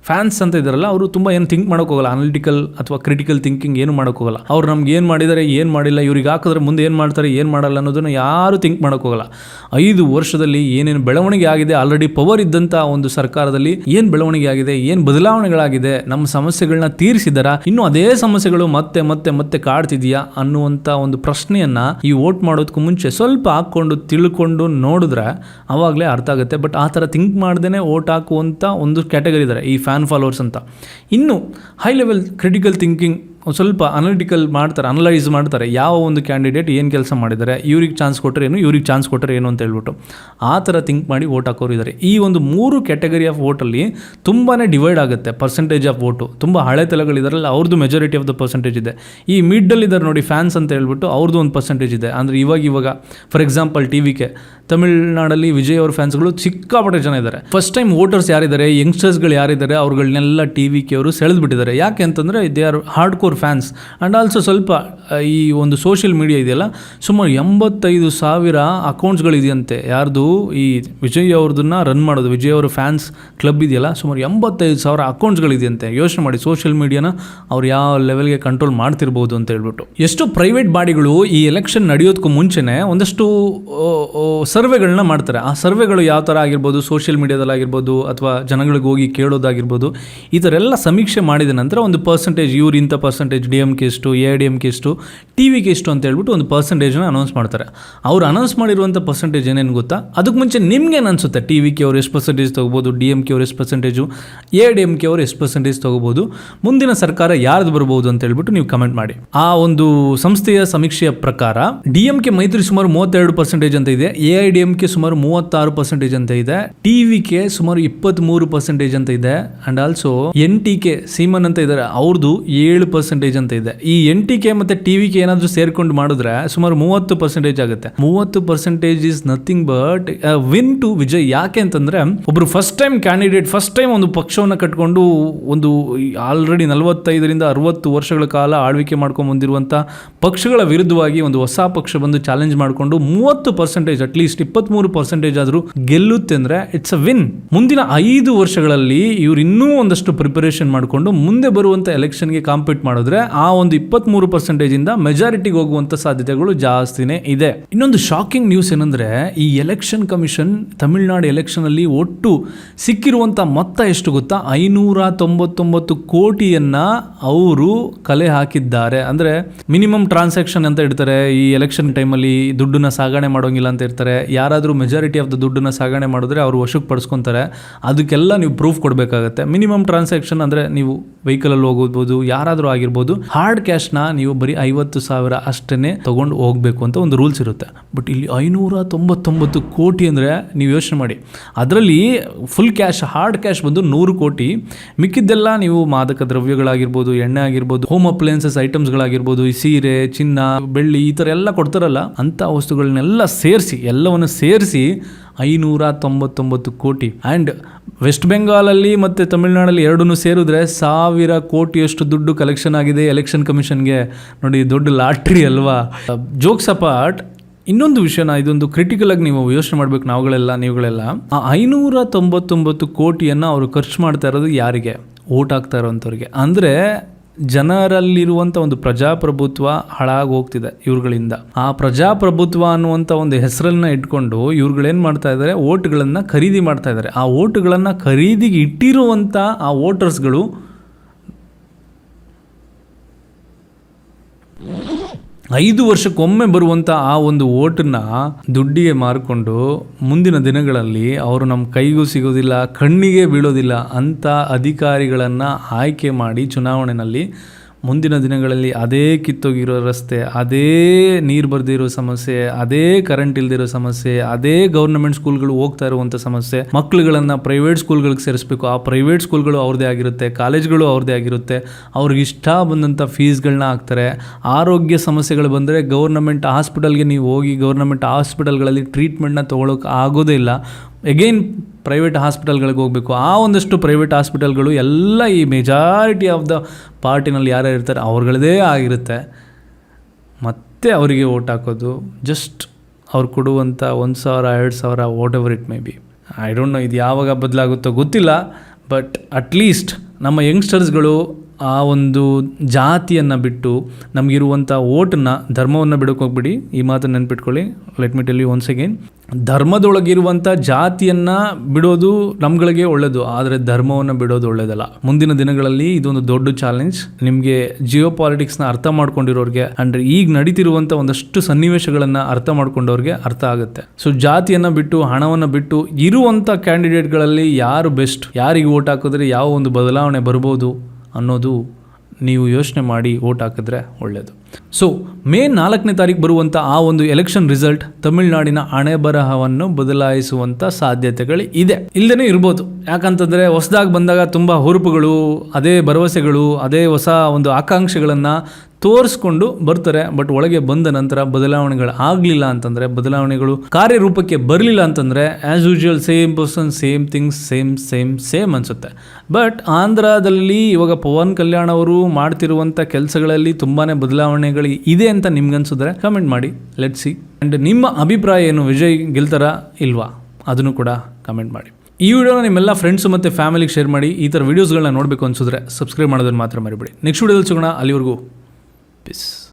ಫ್ಯಾನ್ಸ್ ಅಂತ ಇದ್ದಾರಲ್ಲ, ಅವರು ತುಂಬ ಏನು ಥಿಂಕ್ ಮಾಡೋಕ್ಕೋಗಲ್ಲ, ಅನಾಲಿಟಿಕಲ್ ಅಥವಾ ಕ್ರಿಟಿಕಲ್ ಥಿಂಕಿಂಗ್ ಏನು ಮಾಡೋಕ್ಕೋಗಲ್ಲ. ಅವ್ರು ನಮ್ಗೆ ಏನು ಮಾಡಿದ್ದಾರೆ, ಏನು ಮಾಡಿಲ್ಲ, ಇವ್ರಿಗೆ ಹಾಕಿದ್ರೆ ಮುಂದೆ ಏನು ಮಾಡ್ತಾರೆ, ಏನು ಮಾಡಲ್ಲ ಅನ್ನೋದನ್ನು ಯಾರು ಥಿಂಕ್ ಮಾಡೋಕ್ಕೋಗಲ್ಲ. 5 ವರ್ಷದಲ್ಲಿ ಏನೇನು ಬೆಳವಣಿಗೆ ಆಗಿದೆ, ಆಲ್ರೆಡಿ ಪವರ್ ಇದ್ದಂಥ ಒಂದು ಸರ್ಕಾರದಲ್ಲಿ ಏನು ಬೆಳವಣಿಗೆ ಆಗಿದೆ, ಏನು ಬದಲಾವಣೆಗಳಾಗಿದೆ, ನಮ್ಮ ಸಮಸ್ಯೆಗಳನ್ನ ತೀರಿಸಿದಾರಾ, ಇನ್ನು ಅದೇ ಸಮಸ್ಯೆಗಳು ಮತ್ತೆ ಮತ್ತೆ ಮತ್ತೆ ಕಾಡ್ತಿದೆಯಾ ಅನ್ನುವಂಥ ಒಂದು ಪ್ರಶ್ನೆಯನ್ನು ಈ ವೋಟ್ ಮಾಡೋದಕ್ಕೂ ಮುಂಚೆ ಸ್ವಲ್ಪ ಹಾಕ್ಕೊಂಡು ತಿಳ್ಕೊಂಡು ನೋಡಿದ್ರೆ ಅವಾಗಲೇ ಅರ್ಥ ಆಗುತ್ತೆ. ಬಟ್ ಆ ಥರ ಥಿಂಕ್ ಮಾಡ್ದೇ ವೋಟ್ ಹಾಕುವಂಥ ಒಂದು ಕ್ಯಾಟಗರಿ ಇದ್ದಾರೆ, ಈ ಫ್ಯಾನ್ ಫಾಲೋವರ್ಸ್ ಅಂತ. ಇನ್ನು ಹೈ ಲೆವೆಲ್ ಕ್ರಿಟಿಕಲ್ ಥಿಂಕಿಂಗ್ ಸ್ವಲ್ಪ ಅನಲೈಸ್ ಮಾಡ್ತಾರೆ, ಯಾವ ಒಂದು ಕ್ಯಾಂಡಿಡೇಟ್ ಏನು ಕೆಲಸ ಮಾಡಿದ್ದಾರೆ, ಇವ್ರಿಗೆ ಚಾನ್ಸ್ ಕೊಟ್ಟರೆ ಏನು, ಇವ್ರಿಗೆ ಚಾನ್ಸ್ ಕೊಟ್ಟರೆ ಏನು ಅಂತ ಹೇಳ್ಬಿಟ್ಟು ಆ ಥರ ಥಿಂಕ್ ಮಾಡಿ ವೋಟ್ ಹಾಕೋರು ಇದ್ದಾರೆ. ಈ ಒಂದು 3 ಕ್ಯಾಟಗರಿ ಆಫ್ ವೋಟಲ್ಲಿ ತುಂಬಾ ಡಿವೈಡ್ ಆಗುತ್ತೆ ಪರ್ಸೆಂಟೇಜ್ ಆಫ್ ವೋಟು. ತುಂಬ ಹಳೆ ತಲೆಗಳಿದಾರಲ್ಲ ಅವ್ರದ್ದು ಮೆಜಾರಿಟಿ ಆಫ್ ದ ಪರ್ಸೆಂಟೇಜ್ ಇದೆ. ಈ ಮಿಡ್ಡಲ್ಲಿ ಇದ್ದಾರೆ ನೋಡಿ ಫ್ಯಾನ್ಸ್ ಅಂತ ಹೇಳ್ಬಿಟ್ಟು, ಅವ್ರದ್ದು ಒಂದು ಪರ್ಸೆಂಟೇಜ್ ಇದೆ. ಅಂದರೆ ಇವಾಗ ಫಾರ್ ಎಕ್ಸಾಂಪಲ್ TVK ತಮಿಳ್ನಾಡಲ್ಲಿ ವಿಜಯ್ ಅವ್ರ ಫ್ಯಾನ್ಸ್ಗಳು ಸಿಕ್ಕಾಪಟ್ಟೆ ಜನ ಇದ್ದಾರೆ. ಫಸ್ಟ್ ಟೈಮ್ ವೋಟರ್ಸ್ ಯಾರಿದ್ದಾರೆ, ಯಂಗ್ಸ್ಟರ್ಸ್ಗಳು ಯಾರಿದ್ದಾರೆ, ಅವ್ರುಗಳನ್ನೆಲ್ಲ TVK ಅವರು ಸೆಳೆದ್ಬಿಟ್ಟಿದ್ದಾರೆ. ಯಾಕೆ ಅಂತಂದರೆ they are hard core fans. And also ಸ್ವಲ್ಪ ಈ ಒಂದು ಸೋಷಿಯಲ್ ಮೀಡಿಯಾ ಇದೆಯಲ್ಲ, ಸುಮಾರು 85,000 ಅಕೌಂಟ್ಸ್ಗಳಿದೆಯಂತೆ. ಯಾರ್ದು ಈ ವಿಜಯ್ ಅವ್ರದನ್ನ ರನ್ ಮಾಡೋದು, ವಿಜಯ್ ಅವರ ಫ್ಯಾನ್ಸ್ ಕ್ಲಬ್ ಇದೆಯಲ್ಲ, ಸುಮಾರು 85,000 ಅಕೌಂಟ್ಸ್ಗಳಿದೆಯಂತೆ. ಯೋಚನೆ ಮಾಡಿ, ಸೋಷಿಯಲ್ ಮೀಡಿಯಾನ ಅವ್ರು ಯಾವ ಲೆವೆಲ್ಗೆ ಕಂಟ್ರೋಲ್ ಮಾಡ್ತಿರ್ಬೋದು ಅಂತ ಹೇಳ್ಬಿಟ್ಟು. ಎಷ್ಟು ಪ್ರೈವೇಟ್ ಬಾಡಿಗಳು ಈ ಎಲೆಕ್ಷನ್ ನಡೆಯೋದಕ್ಕೂ ಮುಂಚೆನೇ ಒಂದಷ್ಟು ಸರ್ವೆಗಳನ್ನ ಮಾಡ್ತಾರೆ. ಆ ಸರ್ವೆಗಳು ಯಾವ ಥರ ಆಗಿರ್ಬೋದು, ಸೋಷಿಯಲ್ ಮೀಡಿಯಾದಲ್ಲಾಗಿರ್ಬೋದು ಅಥವಾ ಜನಗಳಿಗೆ ಹೋಗಿ ಕೇಳೋದಾಗಿರ್ಬೋದು, ಈ ಥರ ಎಲ್ಲ ಸಮೀಕ್ಷೆ ಮಾಡಿದ ನಂತರ ಒಂದು ಪರ್ಸೆಂಟೇಜ್, ಇವ್ರು ಇಂಥ ಪರ್ಸೆಂಟೇಜ್, DMK ಎಷ್ಟು, AIDMK ಎಷ್ಟು, TVK ಎಷ್ಟು ಅಂತ ಹೇಳ್ಬಿಟ್ಟು ಒಂದು ಪರ್ಸೆಂಟೇಜ್ನ ಅನೌನ್ಸ್ ಮಾಡ್ತಾರೆ. ಅವ್ರು ಅನೌನ್ಸ್ ಮಾಡಿರುವಂಥ ಪರ್ಸೆಂಟೇಜ್ ಏನೇನು ಗೊತ್ತಾ? ಅದಕ್ಕೆ ಮುಂಚೆ ನಿಮ್ಗೇನು ಅನಿಸುತ್ತೆ, TVK ಅವರು ಎಷ್ಟು ಪರ್ಸೆಂಟೇಜ್ ತೊಗೋಬೋದು, DMK ಅವರು ಎಷ್ಟು ಪರ್ಸೆಂಟೇಜು, AIDMK ಅವರು ಎಷ್ಟು ಪರ್ಸೆಂಟೇಜ್ ತೊಗೋಬೋದು, ಮುಂದಿನ ಸರ್ಕಾರ ಯಾರ್ದು ಬರ್ಬೋದು ಅಂತ ಹೇಳ್ಬಿಟ್ಟು ನೀವು ಕಮೆಂಟ್ ಮಾಡಿ. ಆ ಒಂದು ಸಂಸ್ಥೆಯ ಸಮೀಕ್ಷೆಯ ಪ್ರಕಾರ DMK ಮೈತ್ರಿ ಸುಮಾರು 32% ಅಂತ ಇದೆ, AIDMK ಸುಮಾರು 36% ಅಂತ ಇದೆ, TVK ಸುಮಾರು 23% ಅಂತ ಇದೆ, ಅಂಡ್ ಆಲ್ಸೋ NTK ಸೀಮನ್ ಅಂತ ಇದ್ದಾರೆ, ಅವ್ರದ್ದು 7% ಅಂತ ಇದೆ. ಈ NTK ಮತ್ತೆ TVK ಏನಾದರೂ ಸೇರ್ಕೊಂಡು ಮಾಡಿದ್ರೆ ಸುಮಾರು 30% ಆಗುತ್ತೆ. 30% is nothing but win to Vijay. ಯಾಕೆ ಅಂತಂದ್ರೆ ಒಬ್ರು first time candidate, first time ಒಂದು ಪಕ್ಷವನ್ನು ಕಟ್ಕೊಂಡು ಒಂದು ಆಲ್ರೆಡಿ 45ರಿಂದ 60 ವರ್ಷಗಳ ಕಾಲ ಆಳ್ವಿಕೆ ಮಾಡ್ಕೊಂಡು ಬಂದಿರುವಂಥ ಪಕ್ಷಗಳ ವಿರುದ್ಧವಾಗಿ ಒಂದು ಹೊಸ ಪಕ್ಷ ಬಂದು ಚಾಲೆಂಜ್ ಮಾಡಿಕೊಂಡು 30%, ಅಟ್ಲೀಸ್ಟ್ 23% ಆದರೂ ಗೆಲ್ಲುತ್ತೆ ಅಂದ್ರೆ ಇಟ್ಸ್ ಅ ವಿನ್. ಮುಂದಿನ 5 ವರ್ಷಗಳಲ್ಲಿ ಇವ್ರು ಇನ್ನೂ ಒಂದಷ್ಟು ಪ್ರಿಪರೇಷನ್ ಮಾಡಿಕೊಂಡು ಮುಂದೆ ಬರುವಂಥ ಎಲೆಕ್ಷನ್ಗೆ ಕಾಂಪೀಟ್ ಮಾಡಿದ್ರೆ ಆ ಒಂದು 23% ಇಂದ ಮೆಜಾರಿಟಿಗೆ ಹೋಗುವಂಥ ಸಾಧ್ಯತೆಗಳು ಜಾಸ್ತಿನೇ ಇದೆ. ಇನ್ನೊಂದು ಶಾಕಿಂಗ್ ನ್ಯೂಸ್ ಏನಂದ್ರೆ, ಈ ಎಲೆಕ್ಷನ್ ಕಮಿಷನ್ ತಮಿಳುನಾಡು ಎಲೆಕ್ಷನ್ ಅಲ್ಲಿ ಒಟ್ಟು ಸಿಕ್ಕಿರುವಂಥ ಮೊತ್ತ ಎಷ್ಟು ಗೊತ್ತಾ? 599 ಕೋಟಿಯನ್ನ ಅವರು ಕಲೆ ಹಾಕಿದ್ದಾರೆ. ಅಂದ್ರೆ ಮಿನಿಮಮ್ ಟ್ರಾನ್ಸಾಕ್ಷನ್ ಅಂತ ಇಡ್ತಾರೆ, ಈ ಎಲೆಕ್ಷನ್ ಟೈಮಲ್ಲಿ ದುಡ್ಡನ್ನ ಸಾಗಣೆ ಮಾಡೋಂಗಿಲ್ಲ ಅಂತ ಇರ್ತಾರೆ. ಯಾರಾದರೂ ಮೆಜಾರಿಟಿ ಆಫ್ ದ ದುಡ್ಡನ್ನ ಸಾಗಣೆ ಮಾಡಿದ್ರೆ ಅವರು ವಶಕ್ಕೆ ಪಡಿಸ್ಕೊತಾರೆ. ಅದಕ್ಕೆಲ್ಲ ನೀವು ಪ್ರೂಫ್ ಕೊಡಬೇಕಾಗತ್ತೆ. ಮಿನಿಮಮ್ ಟ್ರಾನ್ಸಾಕ್ಷನ್ ಅಂದರೆ ನೀವು ವೆಹಿಕಲಲ್ಲಿ ಹೋಗ್ಬೋದು, ಯಾರಾದರೂ ಆಗಿರ್ಬೋದು, ಹಾರ್ಡ್ ಕ್ಯಾಶ್ನ ನೀವು ಬರೀ 50,000 ಅಷ್ಟೇ ತಗೊಂಡು ಹೋಗಬೇಕು ಅಂತ ಒಂದು ರೂಲ್ಸ್ ಇರುತ್ತೆ. ಬಟ್ ಇಲ್ಲಿ 599 ಕೋಟಿ ಅಂದರೆ ನೀವು ಯೋಚನೆ ಮಾಡಿ, ಅದರಲ್ಲಿ ಫುಲ್ ಕ್ಯಾಶ್, ಹಾರ್ಡ್ ಕ್ಯಾಶ್ ಬಂದು 100 ಕೋಟಿ, ಮಿಕ್ಕಿದ್ದೆಲ್ಲ ನೀವು ಮಾದಕ ದ್ರವ್ಯಗಳಾಗಿರ್ಬೋದು, ಎಣ್ಣೆ ಆಗಿರ್ಬೋದು, ಹೋಮ್ ಅಪ್ಲಯನ್ಸಸ್ ಐಟಮ್ಸ್ಗಳಾಗಿರ್ಬೋದು, ಈ ಸೀರೆ, ಚಿನ್ನ, ಬೆಳ್ಳಿ, ಈ ಥರ ಎಲ್ಲ ಕೊಡ್ತಾರಲ್ಲ, ಅಂಥ ವಸ್ತುಗಳನ್ನೆಲ್ಲ ಎಲ್ಲವನ್ನು ಸೇರಿಸಿ 599 ಕೋಟಿ. ಆ್ಯಂಡ್ ವೆಸ್ಟ್ ಬೆಂಗಾಲಲ್ಲಿ ಮತ್ತು ತಮಿಳುನಾಡಲ್ಲಿ ಎರಡನ್ನೂ ಸೇರಿದ್ರೆ 1,000 ಕೋಟಿಯಷ್ಟು ದುಡ್ಡು ಕಲೆಕ್ಷನ್ ಆಗಿದೆ ಎಲೆಕ್ಷನ್ ಕಮಿಷನ್ಗೆ. ನೋಡಿ, ದೊಡ್ಡ ಲಾಟ್ರಿ ಅಲ್ವಾ? ಜೋಕ್ಸ್ ಅಪಾರ್ಟ್, ಇನ್ನೊಂದು ವಿಷಯನ, ಇದೊಂದು ಕ್ರಿಟಿಕಲ್ ಆಗಿ ನೀವು ಯೋಚನೆ ಮಾಡಬೇಕು, ನೀವುಗಳೆಲ್ಲ. ಆ 599 ಕೋಟಿಯನ್ನು ಅವರು ಖರ್ಚು ಮಾಡ್ತಾ ಇರೋದು ಯಾರಿಗೆ? ಓಟ್ ಹಾಕ್ತಾ ಇರೋವಂಥವ್ರಿಗೆ. ಅಂದರೆ ಜನರಲ್ಲಿರುವಂಥ ಒಂದು ಪ್ರಜಾಪ್ರಭುತ್ವ ಹಾಳಾಗಿ ಹೋಗ್ತಿದೆ ಇವ್ರುಗಳಿಂದ. ಆ ಪ್ರಜಾಪ್ರಭುತ್ವ ಅನ್ನುವಂಥ ಒಂದು ಹೆಸರನ್ನ ಇಟ್ಕೊಂಡು ಇವ್ರುಗಳೇನು ಮಾಡ್ತಾ ಇದ್ದಾರೆ, ಓಟ್ಗಳನ್ನು ಖರೀದಿ ಮಾಡ್ತಾ ಇದ್ದಾರೆ. ಆ ಓಟ್ಗಳನ್ನು ಖರೀದಿಗೆ ಇಟ್ಟಿರುವಂಥ ಆ ವೋಟರ್ಸ್ಗಳು ಐದು ವರ್ಷಕ್ಕೊಮ್ಮೆ ಬರುವಂಥ ಆ ಒಂದು ಓಟನ್ನ ದುಡ್ಡಿಗೆ ಮಾರಿಕೊಂಡು ಮುಂದಿನ ದಿನಗಳಲ್ಲಿ ಅವರು ನಮ್ಮ ಕೈಗೂ ಸಿಗೋದಿಲ್ಲ, ಕಣ್ಣಿಗೆ ಬೀಳೋದಿಲ್ಲ ಅಂತ ಅಧಿಕಾರಿಗಳನ್ನು ಆಯ್ಕೆ ಮಾಡಿ ಚುನಾವಣೆಯಲ್ಲಿ ಮುಂದಿನ ದಿನಗಳಲ್ಲಿ ಅದೇ ಕಿತ್ತೋಗಿರೋ ರಸ್ತೆ, ಅದೇ ನೀರು ಬರ್ದಿರೋ ಸಮಸ್ಯೆ, ಅದೇ ಕರೆಂಟ್ ಇಲ್ದಿರೋ ಸಮಸ್ಯೆ, ಅದೇ ಗೌರ್ಮೆಂಟ್ ಸ್ಕೂಲ್ಗಳು ಹೋಗ್ತಾ ಇರುವಂಥ ಸಮಸ್ಯೆ, ಮಕ್ಕಳುಗಳನ್ನು ಪ್ರೈವೇಟ್ ಸ್ಕೂಲ್ಗಳಿಗೆ ಸೇರಿಸ್ಬೇಕು, ಆ ಪ್ರೈವೇಟ್ ಸ್ಕೂಲ್ಗಳು ಅವ್ರದ್ದೇ ಆಗಿರುತ್ತೆ, ಕಾಲೇಜ್ಗಳು ಅವ್ರದ್ದೇ ಆಗಿರುತ್ತೆ, ಅವ್ರಿಗೆ ಇಷ್ಟ ಬಂದಂಥ ಫೀಸ್ಗಳನ್ನ ಹಾಕ್ತಾರೆ. ಆರೋಗ್ಯ ಸಮಸ್ಯೆಗಳು ಬಂದರೆ ಗೌರ್ಮೆಂಟ್ ಹಾಸ್ಪಿಟಲ್ಗೆ ನೀವು ಹೋಗಿ ಗೌರ್ಮೆಂಟ್ ಹಾಸ್ಪಿಟಲ್ಗಳಲ್ಲಿ ಟ್ರೀಟ್ಮೆಂಟ್ನ ತೊಗೊಳಕ್ಕೆ ಆಗೋದೇ ಇಲ್ಲ. ಎಗೈನ್ ಪ್ರೈವೇಟ್ ಹಾಸ್ಪಿಟಲ್ಗಳಿಗೆ ಹೋಗಬೇಕು. ಆ ಒಂದಷ್ಟು ಪ್ರೈವೇಟ್ ಹಾಸ್ಪಿಟಲ್ಗಳು ಎಲ್ಲ ಈ ಮೆಜಾರಿಟಿ ಆಫ್ ದ ಪಾರ್ಟಿನಲ್ಲಿ ಯಾರ್ಯಾರು ಇರ್ತಾರೆ ಅವ್ರಗಳದೇ ಆಗಿರುತ್ತೆ. ಮತ್ತೆ ಅವರಿಗೆ ಓಟ್ ಹಾಕೋದು, ಜಸ್ಟ್ ಅವ್ರು ಕೊಡುವಂಥ 1,000, 2,000 what ever it may be. I don't know ಇದು ಯಾವಾಗ ಬದಲಾಗುತ್ತೋ ಗೊತ್ತಿಲ್ಲ. ಬಟ್ ಅಟ್ಲೀಸ್ಟ್ ನಮ್ಮ ಯಂಗ್ಸ್ಟರ್ಸ್ಗಳು ಆ ಒಂದು ಜಾತಿಯನ್ನು ಬಿಟ್ಟು ನಮಗಿರುವಂಥ ಓಟನ್ನು, ಧರ್ಮವನ್ನು ಬಿಡೋಕೆ ಹೋಗ್ಬಿಡಿ. ಈ ಮಾತನ್ನು ನೆನ್ಪಿಟ್ಕೊಳ್ಳಿ. Let me tell you once again, ಧರ್ಮದೊಳಗಿರುವಂಥ ಜಾತಿಯನ್ನು ಬಿಡೋದು ನಮ್ಗಳಿಗೆ ಒಳ್ಳೆಯದು, ಆದರೆ ಧರ್ಮವನ್ನು ಬಿಡೋದು ಒಳ್ಳೆಯದಲ್ಲ. ಮುಂದಿನ ದಿನಗಳಲ್ಲಿ ಇದೊಂದು ದೊಡ್ಡ ಚಾಲೆಂಜ್. ನಿಮಗೆ ಜಿಯೋ ಪಾಲಿಟಿಕ್ಸ್ನ ಅರ್ಥ ಮಾಡ್ಕೊಂಡಿರೋರಿಗೆ, ಅಂದರೆ ಈಗ ನಡೀತಿರುವಂಥ ಒಂದಷ್ಟು ಸನ್ನಿವೇಶಗಳನ್ನು ಅರ್ಥ ಮಾಡ್ಕೊಂಡವ್ರಿಗೆ ಅರ್ಥ ಆಗುತ್ತೆ. ಸೊ ಜಾತಿಯನ್ನು ಬಿಟ್ಟು, ಹಣವನ್ನು ಬಿಟ್ಟು ಇರುವಂಥ ಕ್ಯಾಂಡಿಡೇಟ್ಗಳಲ್ಲಿ ಯಾರು ಬೆಸ್ಟ್, ಯಾರಿಗೆ ಓಟ್ ಹಾಕಿದ್ರೆ ಯಾವ ಒಂದು ಬದಲಾವಣೆ ಬರ್ಬೋದು ಅನ್ನೋದು ನೀವು ಯೋಚನೆ ಮಾಡಿ ಓಟ್ ಹಾಕಿದ್ರೆ ಒಳ್ಳೆಯದು. ಸೊ ಮೇ 4ನೇ ತಾರೀಕು ಬರುವಂಥ ಆ ಒಂದು ಎಲೆಕ್ಷನ್ ರಿಸಲ್ಟ್ ತಮಿಳುನಾಡಿನ ಹಣೆ ಬರಹವನ್ನು ಬದಲಾಯಿಸುವಂಥ ಸಾಧ್ಯತೆಗಳು ಇದೆ, ಇಲ್ಲದೇ ಇರ್ಬೋದು. ಯಾಕಂತಂದರೆ ಹೊಸದಾಗಿ ಬಂದಾಗ ತುಂಬ ಹುರುಪುಗಳು, ಅದೇ ಭರವಸೆಗಳು, ಅದೇ ಹೊಸ ಒಂದು ಆಕಾಂಕ್ಷೆಗಳನ್ನು ತೋರಿಸ್ಕೊಂಡು ಬರ್ತಾರೆ. ಬಟ್ ಒಳಗೆ ಬಂದ ನಂತರ ಬದಲಾವಣೆಗಳು ಆಗಲಿಲ್ಲ ಅಂತಂದರೆ, ಬದಲಾವಣೆಗಳು ಕಾರ್ಯರೂಪಕ್ಕೆ ಬರಲಿಲ್ಲ ಅಂತಂದರೆ, as usual same person, same things, same ಅನಿಸುತ್ತೆ. ಬಟ್ ಆಂಧ್ರದಲ್ಲಿ ಇವಾಗ ಪವನ್ ಕಲ್ಯಾಣ್ ಅವರು ಮಾಡ್ತಿರುವಂಥ ಕೆಲಸಗಳಲ್ಲಿ ತುಂಬಾ ಬದಲಾವಣೆಗಳು ಇದೆ ಅಂತ ನಿಮ್ಗನ್ಸಿದ್ರೆ ಕಮೆಂಟ್ ಮಾಡಿ, ಲೆಟ್ಸ್ ಸಿ. ಆ್ಯಂಡ್ ನಿಮ್ಮ ಅಭಿಪ್ರಾಯ ಏನು, ವಿಜಯ್ ಗೆಲ್ತಾರಾ ಇಲ್ವಾ ಅದನ್ನು ಕೂಡ ಕಮೆಂಟ್ ಮಾಡಿ. ಈ ವಿಡಿಯೋನ ನಿಮ್ಮೆಲ್ಲ ಫ್ರೆಂಡ್ಸು ಮತ್ತು ಫ್ಯಾಮಿಲಿಗೆ ಶೇರ್ ಮಾಡಿ. ಈ ಥರ ವೀಡಿಯೋಸ್ಗಳನ್ನ ನೋಡಬೇಕು ಅನಿಸಿದ್ರೆ ಸಬ್ಸ್ಕ್ರೈಬ್ ಮಾಡೋದನ್ನು ಮಾತ್ರ ಮರಿಬೇಡಿ. ನೆಕ್ಸ್ಟ್ ವಿಡಿಯೋದಲ್ಲಿ ಸಿಗೋಣ. ಅಲ್ಲಿವರೆಗೂ ಪೀಸ್.